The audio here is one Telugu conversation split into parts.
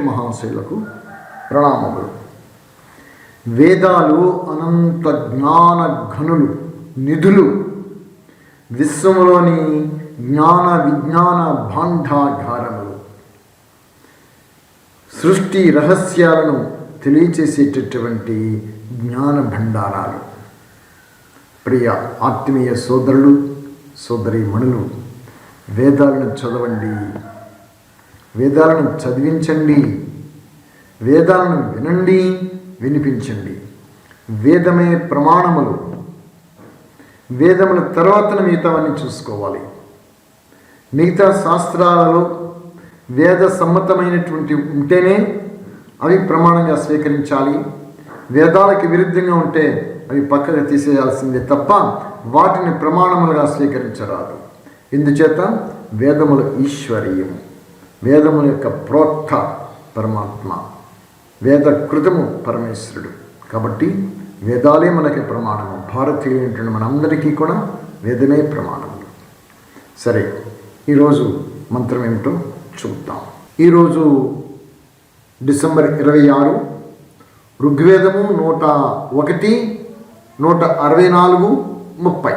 మహాశయులకు ప్రణామములు. వేదాలు అనంత జ్ఞాన ఘనులు, నిధులు, విశ్వములోని జ్ఞాన విజ్ఞాన భాండాగారములు, సృష్టి రహస్యాలను తెలియచేసేటటువంటి జ్ఞాన భండారాలు. ప్రియ ఆత్మీయ సోదరులు, సోదరీమణులు, వేదాలను చదవండి, వేదాలను చదివించండి, వేదాలను వినండి, వినిపించండి. వేదమే ప్రమాణములు. వేదముల తర్వాతన మిగతావన్నీ చూసుకోవాలి. మిగతా శాస్త్రాలలో వేద సమ్మతమైనటువంటి ఉంటేనే అవి ప్రమాణంగా స్వీకరించాలి. వేదాలకు విరుద్ధంగా ఉంటే అవి పక్కగా తీసేయాల్సిందే తప్ప వాటిని ప్రమాణములుగా స్వీకరించరాదు. ఇందుచేత వేదముల ఈశ్వరీయము, వేదముల యొక్క ప్రోక్త పరమాత్మ, వేద కృతము పరమేశ్వరుడు. కాబట్టి వేదాలే మనకి ప్రమాణము. భారతీయులైనటువంటి మనందరికీ కూడా వేదమే ప్రమాణములు. సరే, ఈరోజు మంత్రం ఏమిటో చూద్దాం. ఈరోజు డిసెంబర్ 26, ఋగ్వేదము 101, 164, 30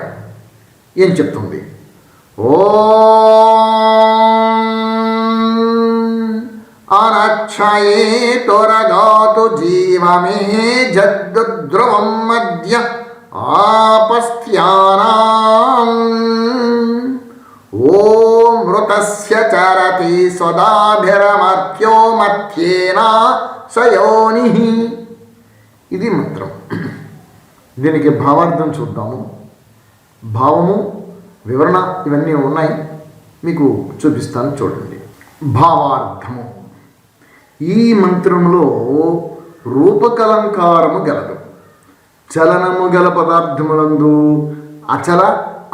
ఏం చెప్తుంది? అనక్షయే తొరగాతు జీవమే జద్దుధ్రువం మధ్య ఆపస్థ్యానాం ఓం మృతస్య చరతి సదాభిరమర్త్యో మధ్యేన సయోనిః. ఇది మంత్రం. దీనికి భావార్థం చూద్దాము. భావము, వివరణ ఇవన్నీ ఉన్నాయి, మీకు చూపిస్తాను, చూడండి. భావార్థము. ఈ మంత్రములో రూపకలంకారము గలదు. చలనము గల పదార్థములందు, అచల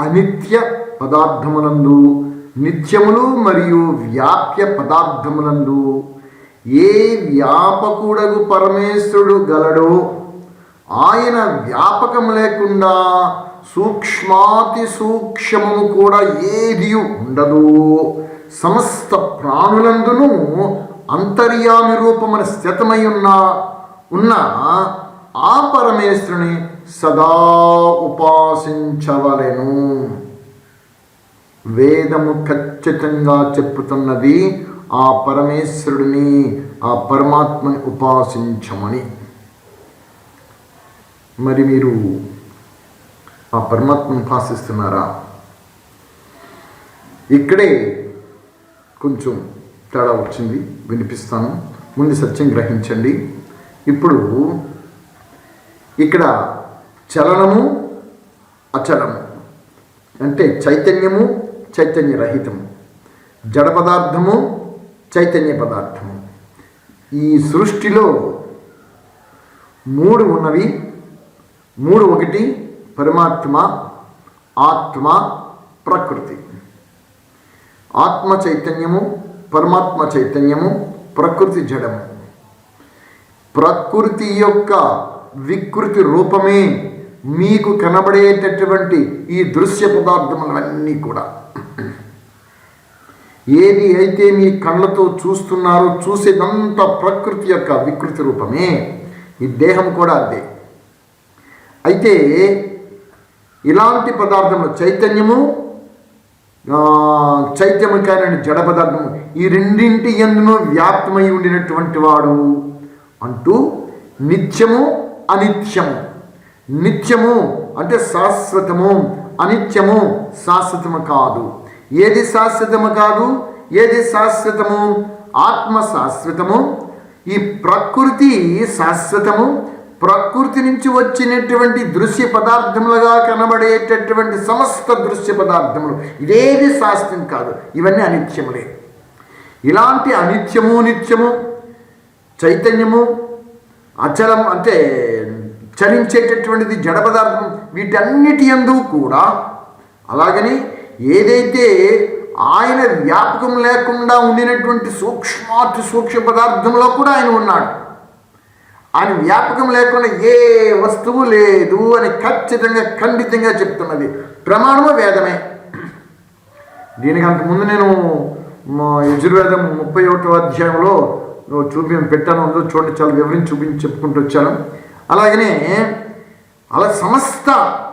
అనిత్య పదార్థములందు, నిత్యములు మరియు వ్యాప్య పదార్థములందు ఏ వ్యాపకుడగు పరమేశ్వరుడు గలడో ఆయన వ్యాపకం లేకుండా సూక్ష్మాతి సూక్ష్మము కూడా ఏది ఉండదు. సమస్త ప్రాణులందును అంతర్యామి రూపమున స్థితమై ఉన్న ఆ పరమేశ్వరుని సదా ఉపాసించవలెను. వేదము ఖచ్చితంగా చెప్పుతున్నది ఆ పరమేశ్వరుడిని, ఆ పరమాత్మని ఉపాసించమని. మరి మీరు ఆ పరమాత్మను ఉపాసిస్తున్నారా? ఇక్కడే కొంచెం తేడా వచ్చింది, వినిపిస్తాను. ముందు సత్యం గ్రహించండి. ఇప్పుడు ఇక్కడ చలనము, అచలము అంటే చైతన్యము, చైతన్యరహితము, జడ పదార్థము, చైతన్య పదార్థము. ఈ సృష్టిలో 3 ఉన్నవి. 3 ఒకటి పరమాత్మ, ఆత్మ, ప్రకృతి. ఆత్మ చైతన్యము, పరమాత్మ చైతన్యము, ప్రకృతి జడము. ప్రకృతి యొక్క వికృతి రూపమే మీకు కనబడేటటువంటి ఈ దృశ్య పదార్థములన్నీ కూడా. ఏది అయితే మీ కళ్ళతో చూస్తున్నారో చూసేదంతా ప్రకృతి యొక్క వికృతి రూపమే. ఈ దేహం కూడా అదే. అయితే ఇలాంటి పదార్థములు చైతన్యము, చైత్యము కానీ జడ పదార్థము, ఈ రెండింటి యందును వ్యాప్తమై ఉండినటువంటి వాడు అంటూ నిత్యము, అనిత్యము. నిత్యము అంటే శాశ్వతము, అనిత్యము శాశ్వతము కాదు. ఏది శాశ్వతము కాదు, ఏది శాశ్వతము? ఆత్మ శాశ్వతము, ఈ ప్రకృతి శాశ్వతము. ప్రకృతి నుంచి వచ్చినటువంటి దృశ్య పదార్థములుగా కనబడేటటువంటి సమస్త దృశ్య పదార్థములు ఇదేది శాశ్వతం కాదు, ఇవన్నీ అనిత్యములే. ఇలాంటి అనిత్యము, నిత్యము, చైతన్యము, అచలం అంటే చలించేటటువంటిది జడ పదార్థం, వీటన్నిటి యందు కూడా అలాగని ఏదైతే ఆయన వ్యాపకం లేకుండా ఉండినటువంటి సూక్ష్మాతి సూక్ష్మ పదార్థంలో కూడా ఆయన ఉన్నాడు. ఆయన వ్యాపకం లేకుండా ఏ వస్తువు లేదు అని ఖచ్చితంగా ఖండితంగా చెప్తున్నది ప్రమాణము వేదమే. దీనికి అంతకుముందు నేను యజుర్వేదం 31వ అధ్యాయంలో పెట్టాను, అందులో చూడండి, చాలా వివరించి చూపించి చెప్పుకుంటూ వచ్చాను. అలాగనే అలా సమస్త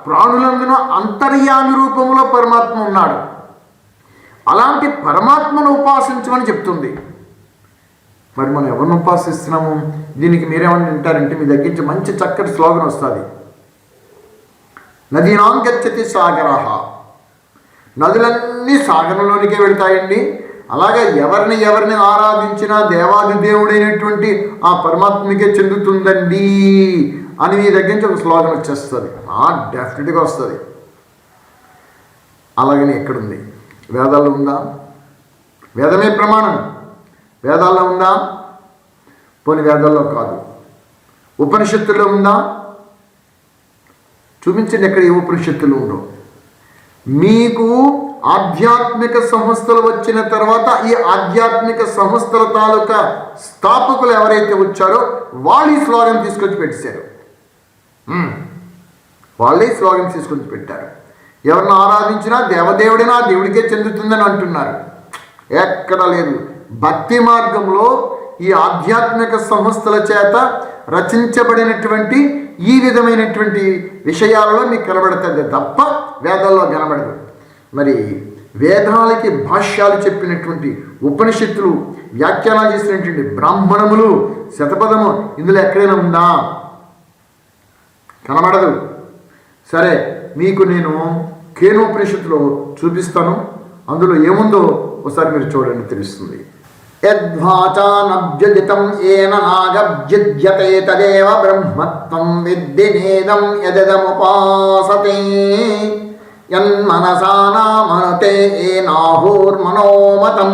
ప్రాణులందున అంతర్యామి రూపంలో పరమాత్మ ఉన్నాడు. అలాంటి పరమాత్మను ఉపాసించమని చెప్తుంది. మరి మనం ఎవరిని ఉపాసిస్తున్నాము? దీనికి మీరేమని వింటారంటే, మీ దగ్గర నుంచి మంచి చక్కటి స్లోగన్ వస్తుంది. నదీనాం గచ్చతి సాగరః. నదులన్నీ సాగరంలోనికే వెళ్తాయండి. అలాగే ఎవరిని ఆరాధించినా దేవాది దేవుడైనటువంటి ఆ పరమాత్మకే చెందుతుందండి అని మీ దగ్గర నుంచి ఒక స్లోగన్ వచ్చేస్తుంది. డెఫినెట్గా వస్తుంది. అలాగని ఎక్కడుంది? వేదాల్లో ఉందా? వేదమే ప్రమాణం. వేదాల్లో ఉందా? పోనీ వేదాల్లో కాదు, ఉపనిషత్తుల్లో ఉందా? చూపించండి ఎక్కడ ఏ ఉపనిషత్తులు ఉండవు. మీకు ఆధ్యాత్మిక సంస్థలు వచ్చిన తర్వాత ఈ ఆధ్యాత్మిక సంస్థల తాలూకా స్థాపకులు ఎవరైతే వచ్చారో వాళ్ళు ఈ స్లోగన్ తీసుకొచ్చి పెట్టారు. వాళ్ళే స్లోగన్ తీసుకొచ్చి పెట్టారు. ఎవరిని ఆరాధించినా దేవదేవుడైనా ఆ దేవుడికే చెందుతుందని అంటున్నారు. ఎక్కడా లేదు. భక్తి మార్గంలో ఈ ఆధ్యాత్మిక సంస్థల చేత రచించబడినటువంటి ఈ విధమైనటువంటి విషయాలలో మీకు కనబడుతుంది తప్ప వేదాల్లో కనబడదు. మరి వేదాలకి భాష్యాలు చెప్పినటువంటి ఉపనిషత్తులు, వ్యాఖ్యానాలు చేసినటువంటి బ్రాహ్మణములు, శతపథము ఇందులో ఎక్కడైనా ఉందా? కనబడదు. సరే, మీకు నేను కేనోపనిషత్తులో చూపిస్తాను. అందులో ఏముందో ఒకసారి మీరు చూడండి, తెలుస్తుంది. యద్వాచానభ్యుదితం ఏన నాగభ్యుజ్యతే తదేవ బ్రహ్మత్వం విద్ధి నేదం యదముపాసతే యన్మనసా నామనుతే ఏనాహోర్మనోమతం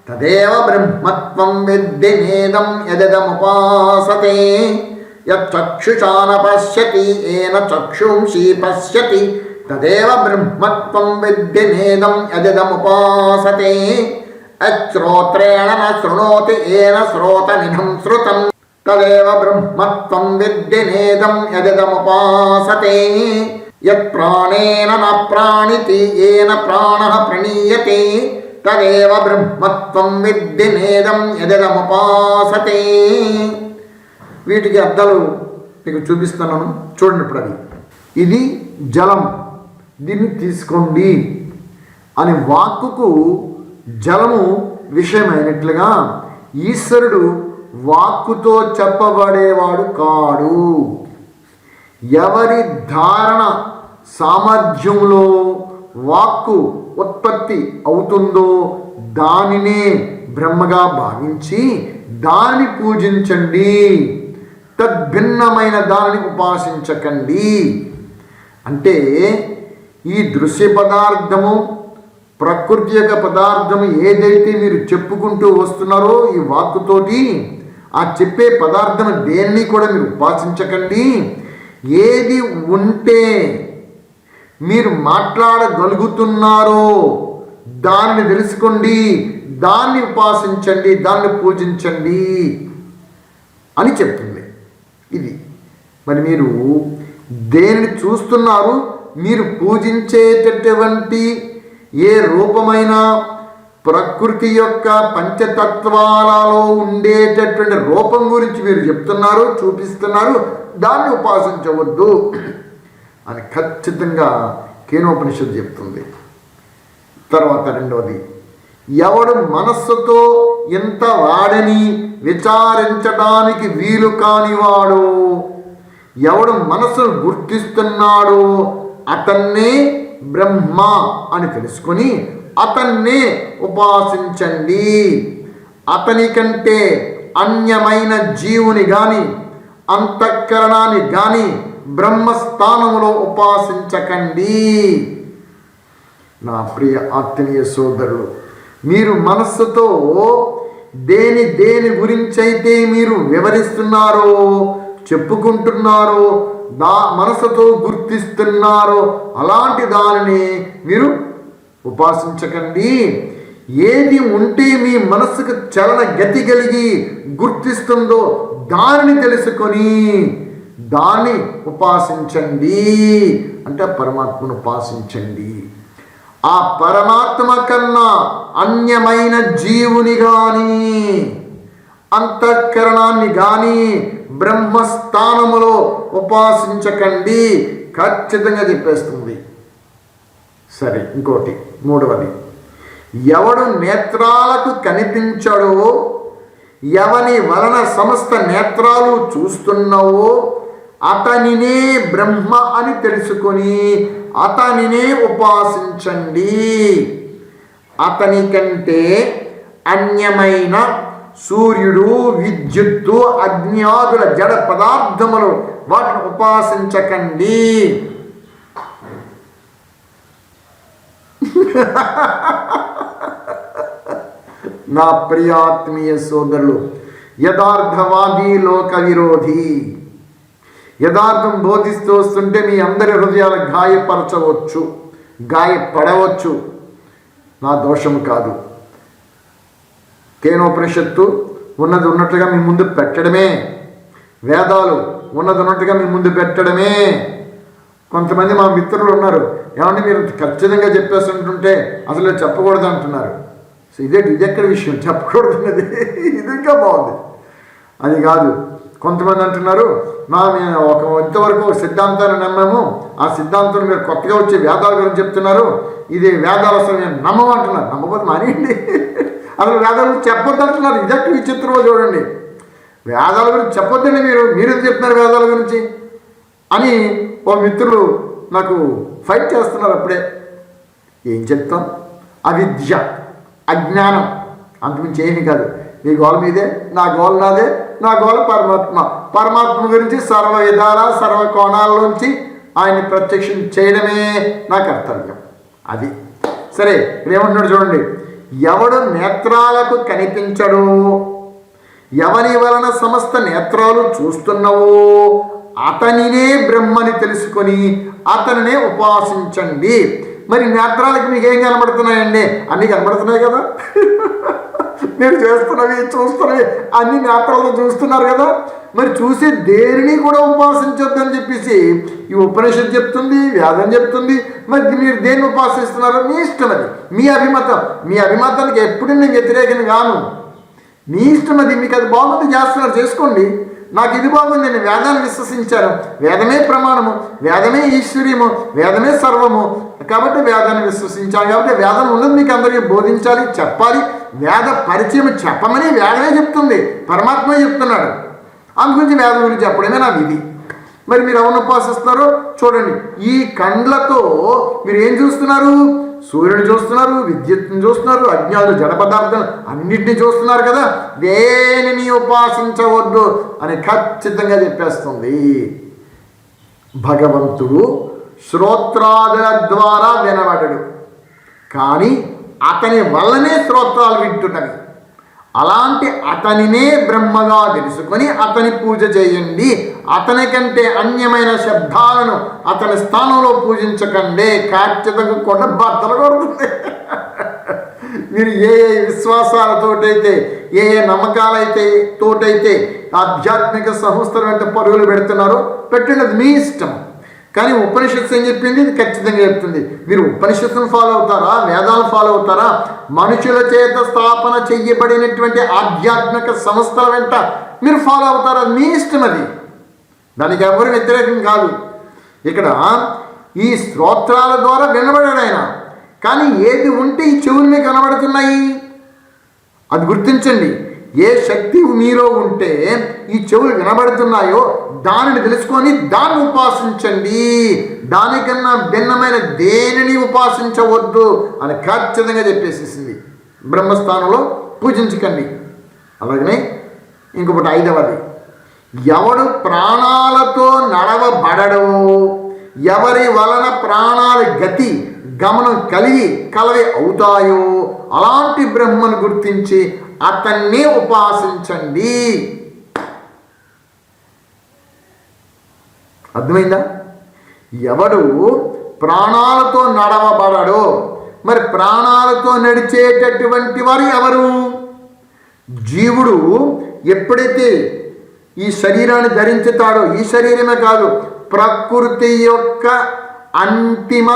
తదేవ బ్రహ్మత్వం విద్ధి నేదం యదముపాసతే యచ్చక్షుషా న పశ్యతి ఏన చక్షుంషి పశ్యతి తదేవ బ్రహ్మత్వం విద్ధి నేదం యదముపాసతే అశ్రోత్రేణ న శృణోతి ఏన శ్రోతమిదం శ్రుతం తదేవ బ్రహ్మత్వం విద్ధి నేదం యదముపాసతే యత్ప్రాణేన న ప్రాణితి ఏన ప్రాణః ప్రణీయతే తదేవ బ్రహ్మత్వం విద్ధి నేదం యదముపాసతే. వీటికి అర్థాలు మీకు చూపిస్తున్నాను, చూడండి. ఇప్పుడు అది ఇది జలం, దీన్ని తీసుకోండి అని వాక్కుకు జలము విషయమైనట్లుగా ఈశ్వరుడు వాక్కుతో చెప్పబడేవాడు కాడు. ఎవరి ధారణ సామర్థ్యంలో వాక్కు ఉత్పత్తి అవుతుందో దానినే బ్రహ్మగా భావించి దాన్ని పూజించండి, తద్భిన్నమైన దానిని ఉపాసించకండి. అంటే ఈ దృశ్య పదార్థము, ప్రకృతి యొక్క పదార్థము ఏదైతే మీరు చెప్పుకుంటూ వస్తున్నారో ఈ వాక్కుతోటి, ఆ చెప్పే పదార్థం దేన్ని కూడా మీరు ఉపాసించకండి. ఏది ఉంటే మీరు మాట్లాడగలుగుతున్నారో దానిని తెలుసుకోండి, దాన్ని ఉపాసించండి, దాన్ని పూజించండి అని చెప్తుంది. ఇది మరి మీరు దేనిని చూస్తున్నారు? మీరు పూజించేటటువంటి ఏ రూపమైన ప్రకృతి యొక్క పంచతత్వాలలో ఉండేటటువంటి రూపం గురించి మీరు చెప్తున్నారు, చూపిస్తున్నారు, దాన్ని ఉపాసించవద్దు అని ఖచ్చితంగా కేనోపనిషత్తు చెప్తుంది. తర్వాత రెండవది, ఎవడు మనస్సుతో ఎంత వాడని విచారించడానికి వీలు కానివాడు, ఎవడు మనస్సును గుర్తిస్తున్నాడో అతన్నే బ్రహ్మ అని తెలుసుకొని అతన్నే ఉపాసించండి. అతని కంటే అన్యమైన జీవుని కానీ అంతఃకరణాన్ని కానీ బ్రహ్మస్థానంలో ఉపాసించకండి. నా ప్రియ ఆత్మీయ సోదరులు, మీరు మనస్సుతో దేని గురించైతే మీరు వివరిస్తున్నారో, చెప్పుకుంటున్నారో, మనసుతో గుర్తిస్తున్నారో అలాంటి దానిని మీరు ఉపాసించకండి. ఏది ఉంటే మీ మనస్సుకు చలన గతి కలిగి గుర్తిస్తుందో దానిని తెలుసుకొని దాన్ని ఉపాసించండి. అంటే పరమాత్మను ఉపాసించండి. ఆ పరమాత్మ కన్నా అన్యమైన జీవుని కానీ అంతఃకరణాన్ని కానీ బ్రహ్మస్థానములో ఉపాసించకండి, ఖచ్చితంగా చెప్పేస్తుంది. సరే, ఇంకోటి మూడవది, ఎవడు నేత్రాలకు కనిపించడో, ఎవని వలన సమస్త నేత్రాలు చూస్తున్నావో అతనినే బ్రహ్మ అని తెలుసుకొని అతనినే ఉపాసించండి. అతని కంటే అన్యమైన సూర్యుడు, విద్యుత్తు, అగ్నియాదుల జడ పదార్థములు వాటిని ఉపాసించకండి. నా ప్రియాత్మీయ సోదరులు, యథార్థవాది లోక విరోధి. యథార్థం బోధిస్తూ వస్తుంటే మీ అందరి హృదయాలు గాయపరచవచ్చు, గాయపడవచ్చు. నా దోషం కాదు. కేనోపనిషత్తు ఉన్నది ఉన్నట్టుగా మీ ముందు పెట్టడమే, వేదాలు ఉన్నది ఉన్నట్టుగా మీ ముందు పెట్టడమే. కొంతమంది మా మిత్రులు ఉన్నారు, ఏమంటే మీరు ఖచ్చితంగా చెప్పేస్తుంటుంటే అసలు చెప్పకూడదు అంటున్నారు. సో ఇది ఎక్కడ విషయం, చెప్పకూడదు అన్నది. ఇది ఇంకా బాగుంది. అది కాదు, కొంతమంది అంటున్నారు మేము ఇంతవరకు ఒక సిద్ధాంతాన్ని నమ్మాము, ఆ సిద్ధాంతం మీరు కొత్తగా వచ్చే వేదాల గురించి చెప్తున్నారు, ఇది వేదాలు అసలు నేను నమ్మమంటున్నారు. నమ్మకపోతే మానేయండి, అసలు వేదాల గురించి చెప్పొద్దు అంటున్నారు. ఇదెక్కడ విచిత్రమో చూడండి. వేదాల గురించి చెప్పొద్దండి, మీరు చెప్తున్నారు వేదాల గురించి అని ఓ మిత్రులు నాకు ఫైట్ చేస్తున్నారు. అప్పుడే ఏం చెప్తాం, అవిద్య, అజ్ఞానం, అంతకుమించి ఏమీ కాదు. మీ గోల మీదే, నా గోల నాదే, నా గోల పరమాత్మ. పరమాత్మ గురించి సర్వ విధాల సర్వ కోణాల్లోంచి ఆయన్ని ప్రత్యక్షం చేయడమే నా కర్తవ్యం. అది సరే. ఇప్పుడు ఏమంటున్నాడు చూడండి, ఎవడు నేత్రాలకు కనిపించడు, ఎవరి వలన సమస్త నేత్రాలు చూస్తున్నావో అతనినే బ్రహ్మని తెలుసుకొని అతనినే ఉపాసించండి. మరి నేత్రాలకు మీకు ఏం కనబడుతున్నాయండి? అన్నీ కనబడుతున్నాయి కదా. మీరు చేస్తున్నవి చూస్తున్నవి అన్ని నేత్రాలతో చూస్తున్నారు కదా. మరి చూసే దేనిని కూడా ఉపాసించొద్దని చెప్పేసి ఈ ఉపనిషత్తు చెప్తుంది, వేదం చెప్తుంది. మరి మీరు దేన్ని ఉపాసిస్తున్నారో మీ ఇష్టం, అది మీ అభిమతం. మీ అభిమతానికి ఎప్పుడు నేను వ్యతిరేకం కాను, మీ ఇష్టం. అది మీకు అది బాగుంది చేస్తున్నారు, చేసుకోండి. నాకు ఇది బాగుంది, నేను వేదాన్ని విశ్వసించాను, వేదమే ప్రమాణము, వేదమే ఈశ్వర్యము, వేదమే సర్వము, కాబట్టి వేదాన్ని విశ్వసించాను. కాబట్టి వేదం ఉన్నది మీకు అందరికీ బోధించాలి, చెప్పాలి. వేద పరిచయం చెప్పమని వేదమే చెప్తుంది, పరమాత్మ చెప్తున్నాడు. అందుగురించి వేదం గురించి చెప్పడమే నా విధి. మరి మీరు ఎవరిని ఉపాసిస్తారో చూడండి. ఈ కండ్లతో మీరు ఏం చూస్తున్నారు? సూర్యుని చూస్తున్నారు, విద్యుత్తుని చూస్తున్నారు, అజ్ఞానులు జడ పదార్థాలు అన్నింటినీ చూస్తున్నారు కదా. దేనిని ఉపాసించవద్దు అని ఖచ్చితంగా చెప్పేస్తుంది. భగవంతుడు శ్రోత్రాదుల ద్వారా వినబడడు, కానీ అతని వల్లనే శ్రోత్రాలు వింటున్నవి. అలాంటి అతనినే బ్రహ్మగా తెలుసుకొని అతని పూజ చేయండి. అతని కంటే అన్యమైన శబ్దాలను అతని స్థానంలో పూజించకండి. ఖచ్చితంగా కొండ బద్దలు కొడుతుంది. మీరు ఏ విశ్వాసాలతోటైతే, ఏ నమ్మకాలైతే తోటైతే ఆధ్యాత్మిక సంస్థల వెంట పరుగులు పెడుతున్నారో పెట్టండి, అది మీ ఇష్టం. కానీ ఉపనిషత్తు ఏం చెప్పింది? ఇది ఖచ్చితంగా చెప్తుంది. మీరు ఉపనిషత్తును ఫాలో అవుతారా, వేదాలు ఫాలో అవుతారా? మనుషుల చేత స్థాపన చెయ్యబడినటువంటి ఆధ్యాత్మిక సంస్థల వెంట మీరు ఫాలో అవుతారా? మీ ఇష్టం, అది దానికి ఎవరు వ్యతిరేకం కాదు. ఇక్కడ ఈ స్తోత్రాల ద్వారా వినబడాడు ఆయన, కానీ ఏది ఉంటే ఈ చెవులు మీకు కనబడుతున్నాయి, అది గుర్తించండి. ఏ శక్తి మీలో ఉంటే ఈ చెవులు వినబడుతున్నాయో దానిని తెలుసుకొని దాన్ని ఉపాసించండి. దానికన్నా భిన్నమైన దేనిని ఉపాసించవద్దు అని ఖచ్చితంగా చెప్పేసేసింది. బ్రహ్మస్థానంలో పూజించకండి. అలాగనే ఇంకొకటి ఐదవది, ఎవడు ప్రాణాలతో నడవబడడో, ఎవరి వలన ప్రాణాల గతి గమనం కలవి అవుతాయో అలాంటి బ్రహ్మను గుర్తించి అతన్నే ఉపాసించండి. అర్థమైందా? ఎవడు ప్రాణాలతో నడవబడడో, మరి ప్రాణాలతో నడిచేటటువంటి వారు ఎవరు? జీవుడు ఎప్పుడైతే ఈ శరీరాన్ని ధరించుతాడో, ఈ శరీరమే కాదు, ప్రకృతి యొక్క అంతిమ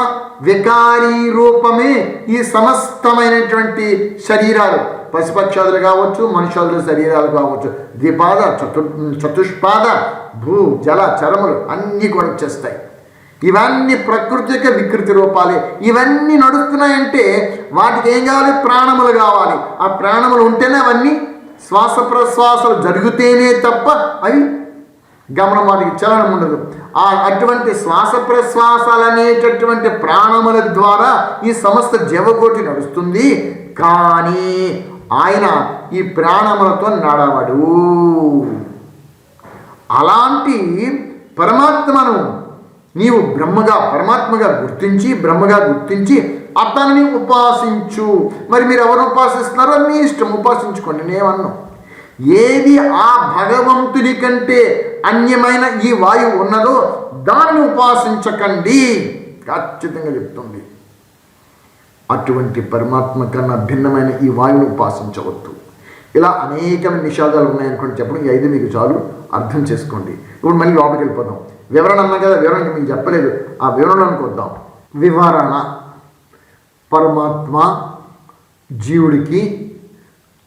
వికారీ రూపమే ఈ సమస్తమైనటువంటి శరీరాలు. పశుపక్షాదులు కావచ్చు, మనుషుల శరీరాలు కావచ్చు, ద్విపాద చతుష్పాద భూ జల చరములు అన్నీ కూడా వచ్చేస్తాయి. ఇవన్నీ ప్రకృతి యొక్క వికృతి రూపాలే. ఇవన్నీ నడుస్తున్నాయంటే వాటికి ఏం కావాలి? ప్రాణములు కావాలి. ఆ ప్రాణములు ఉంటేనే అవన్నీ శ్వాస ప్రశ్వాసాలు జరిగితేనే తప్ప అవి గమనం, వాటికి చలనం ఉండదు. అటువంటి శ్వాస ప్రశ్వాసాలు అనేటటువంటి ప్రాణముల ద్వారా ఈ సమస్త జీవకోటి నడుస్తుంది. కానీ ఆయన ఈ ప్రాణములతో నడవడు. అలాంటి పరమాత్మను నీవు పరమాత్మగా గుర్తించి అతన్ని ఉపాసించు. మరి మీరు ఎవరు ఉపాసిస్తున్నారో మీ ఇష్టం, ఉపాసించుకోండి, నేనేమన్నా. ఏది ఆ భగవంతుని కంటే అన్యమైన ఈ వాయువు ఉన్నదో దాన్ని ఉపాసించకండి, ఖచ్చితంగా చెప్తుంది. అటువంటి పరమాత్మ కన్నా భిన్నమైన ఈ వాయువును ఉపాసించవద్దు. ఇలా అనేకమైన నిషేధాలు ఉన్నాయనుకోండి చెప్పడం. ఈ 5 మీకు చాలు, అర్థం చేసుకోండి. ఇప్పుడు మళ్ళీ లోపలికి వెళ్ళిపోదాం. వివరణ అన్నా కదా, వివరణ మీకు చెప్పలేదు, ఆ వివరణలోకి వద్దాం. వివరణ: పరమాత్మ జీవుడికి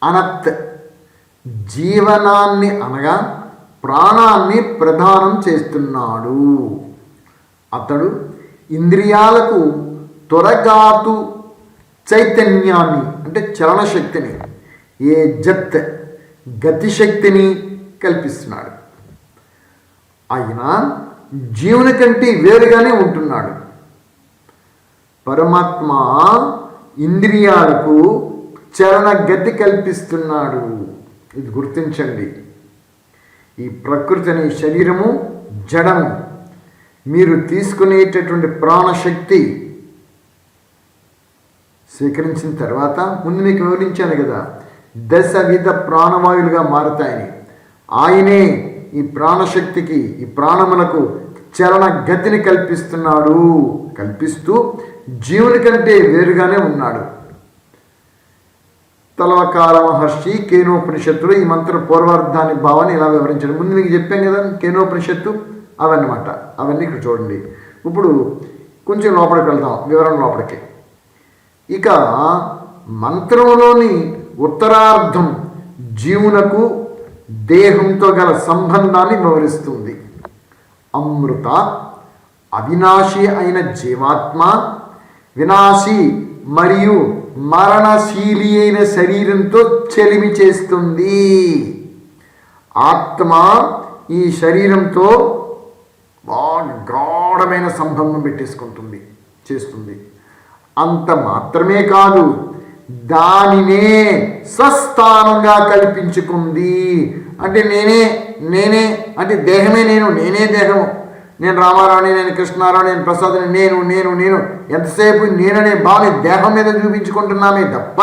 అనత్ జీవనాన్ని అనగా ప్రాణాన్ని ప్రదానం చేస్తున్నాడు. అతడు ఇంద్రియాలకు త్వరగాతు చైతన్యాన్ని అంటే చలనశక్తిని, ఏ జత్ గతిశక్తిని కల్పిస్తున్నాడు. అయినా జీవుని కంటే వేరుగానే ఉంటున్నాడు. పరమాత్మ ఇంద్రియాలకు చలన గతి కల్పిస్తున్నాడు. ఇది గుర్తించండి. ఈ ప్రకృతి అనే శరీరము జడము. మీరు తీసుకునేటటువంటి ప్రాణశక్తి స్వీకరించిన తర్వాత ముందు మీకు వివరించాను కదా, 10 విధ ప్రాణవాయులుగా మారుతాయని. ఆయనే ఈ ప్రాణశక్తికి, ఈ ప్రాణములకు చలన గతిని కల్పిస్తూ జీవుని కంటే వేరుగానే ఉన్నాడు. తలవకాల మహర్షి కేనోపనిషత్తులు ఈ మంత్ర పూర్వార్థాన్ని భావాన్ని ఇలా వివరించాడు. ముందు మీకు చెప్పాం కదా కేనోపనిషత్తు అవన్నమాట. అవన్నీ ఇక్కడ చూడండి. ఇప్పుడు కొంచెం లోపలికి వెళ్దాం, వివరణ లోపలికి. ఇక మంత్రంలోని ఉత్తరార్థం జీవునకు దేహంతో గల సంబంధాన్ని వివరిస్తుంది. అమృత అవినాశి అయిన జీవాత్మ వినాశి మరియు మరణశీలి అయిన శరీరంతో చెలిమి చేస్తుంది. ఆత్మ ఈ శరీరంతో బాగా గాఢమైన సంబంధం చేస్తుంది. అంత మాత్రమే కాదు, దానినే స్వస్థానంగా కల్పించుకుంది. అంటే నేనే అంటే దేహమే నేనే దేహము. నేను రామారావుని, నేను కృష్ణారావు, నేను ప్రసాద్ని, నేను ఎంతసేపు నేననే భావన దేహం మీద చూపించుకుంటున్నామే తప్ప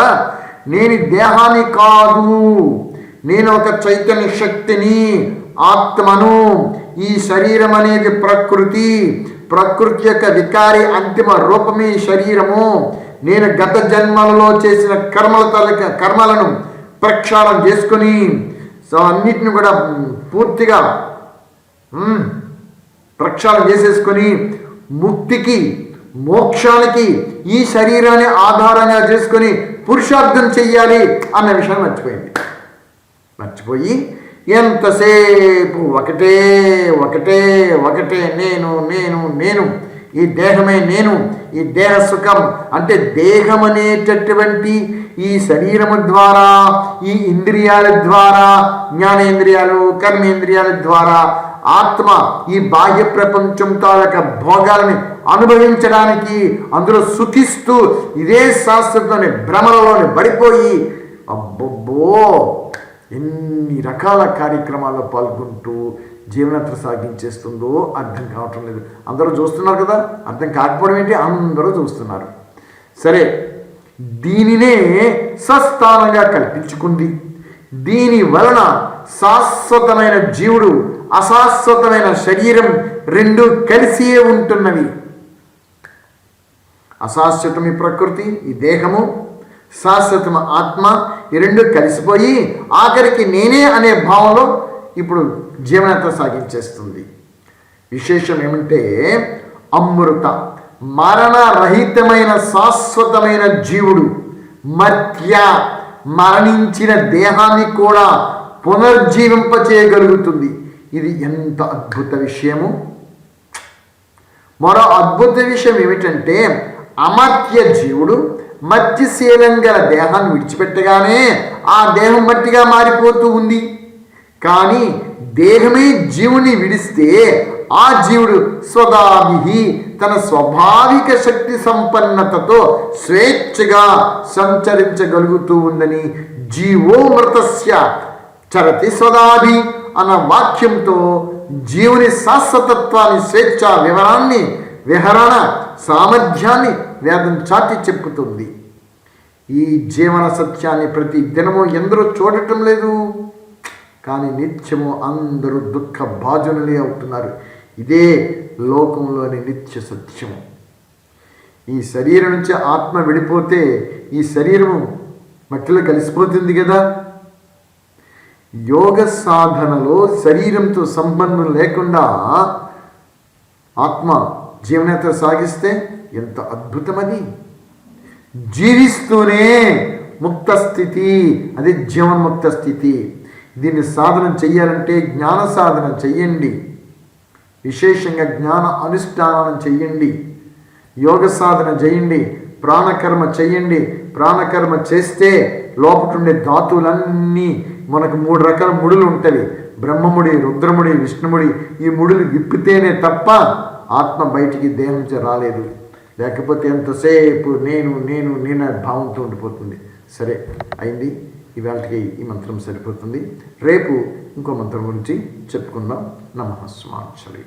నేను దేహాన్ని కాదు. నేను ఒక చైతన్య శక్తిని, ఆత్మను. ఈ శరీరం అనేది ప్రకృతి యొక్క వికారి అంతిమ రూపమే శరీరము. నేను గత జన్మలలో చేసిన కర్మలను ప్రక్షాళన చేసుకొని అన్నిటిని కూడా పూర్తిగా ప్రక్షాళన చేసేసుకొని ముక్తికి, మోక్షానికి ఈ శరీరాన్ని ఆధారంగా చేసుకొని పురుషార్థం చెయ్యాలి అన్న విషయాన్ని మర్చిపోయి ఎంతసేపు ఒకటే నేను, ఈ దేహమే నేను, ఈ దేహ సుఖం అంటే దేహం అనేటటువంటి ఈ శరీరము ద్వారా, ఈ ఇంద్రియాల ద్వారా, జ్ఞానేంద్రియాలు, కర్మేంద్రియాల ద్వారా ఆత్మ ఈ బాహ్య ప్రపంచం తాలూక భోగాలని అనుభవించడానికి అందులో సుఖిస్తూ ఇదే శాస్త్రంలోని భ్రమలలోని పడిపోయి అబ్బబ్బో ఎన్ని రకాల కార్యక్రమాల్లో పాల్గొంటూ జీవనయాత్ర సాగించేస్తుందో అర్థం కావటం లేదు. అందరూ చూస్తున్నారు కదా, అర్థం కాకపోవడం ఏంటి? అందరూ చూస్తున్నారు. సరే, దీనినే స్వస్థానంగా కల్పించుకుంది. దీని వలన శాశ్వతమైన జీవుడు, అశాశ్వతమైన శరీరం రెండు కలిసియే ఉంటున్నవి. అశాశ్వతం ఈ ప్రకృతి, ఈ దేహము, శాశ్వతం ఆత్మ, ఈ రెండు కలిసిపోయి ఆఖరికి నేనే అనే భావంలో ఇప్పుడు జీవనయాత్ర సాగించేస్తుంది. విశేషం ఏమంటే అమృత మరణరహితమైన శాశ్వతమైన జీవుడు మర్త్య మరణించిన దేహాన్ని కూడా పునర్జీవింపచేయగలుగుతుంది. ఇది ఎంత అద్భుత విషయము! మరో అద్భుత విషయం ఏమిటంటే, అమర్త్య జీవుడు మత్స్యశీలం గల దేహాన్ని విడిచిపెట్టగానే ఆ దేహం మట్టిగా మారిపోతూ ఉంది. కానీ దేహమే జీవుని విడిస్తే ఆ జీవుడు స్వదాభి తన స్వాభావిక శక్తి సంపన్నతతో స్వేచ్ఛగా సంచరించగలుగుతూ ఉందని జీవో మృతస్య చరతి స్వదాభి అన్న వాక్యంతో జీవుని శాశ్వతత్వాన్ని, స్వేచ్ఛ విహరణ సామర్థ్యాన్ని వేదం చాటి చెప్పుతుంది. ఈ జీవన సత్యాన్ని ప్రతి దినము ఎందరో చూడటం లేదు, కానీ నిత్యము అందరూ దుఃఖ భాజనులే అవుతున్నారు. ఇదే లోకంలోని నిత్య సత్యము. ఈ శరీరం నుంచి ఆత్మ విడిపోతే ఈ శరీరము మట్టిలో కలిసిపోతుంది కదా. యోగ సాధనలో శరీరంతో సంబంధం లేకుండా ఆత్మ జీవనయాత్ర సాగిస్తే ఎంత అద్భుతమది! జీవిస్తూనే ముక్త స్థితి, అది జీవన్ముక్త స్థితి. దీన్ని సాధన చెయ్యాలంటే జ్ఞాన సాధన చెయ్యండి, విశేషంగా జ్ఞాన అనుష్ఠానం చెయ్యండి, యోగ సాధన చేయండి, ప్రాణకర్మ చెయ్యండి. ప్రాణకర్మ చేస్తే లోపటుండే ధాతువులన్నీ, మనకు 3 రకాల ముడులు ఉంటాయి: బ్రహ్మముడి, రుద్రముడి, విష్ణుముడి. ఈ ముడులు విప్పితేనే తప్ప ఆత్మ బయటికి దేహం రాలేదు. లేకపోతే ఎంతసేపు నేను నేను నేను భావంతో ఉండిపోతుంది. సరే, అయింది. ఇవాళకి ఈ మంత్రం సరిపోతుంది. రేపు ఇంకో మంత్రం గురించి చెప్పుకుందాం. నమః శివాయ.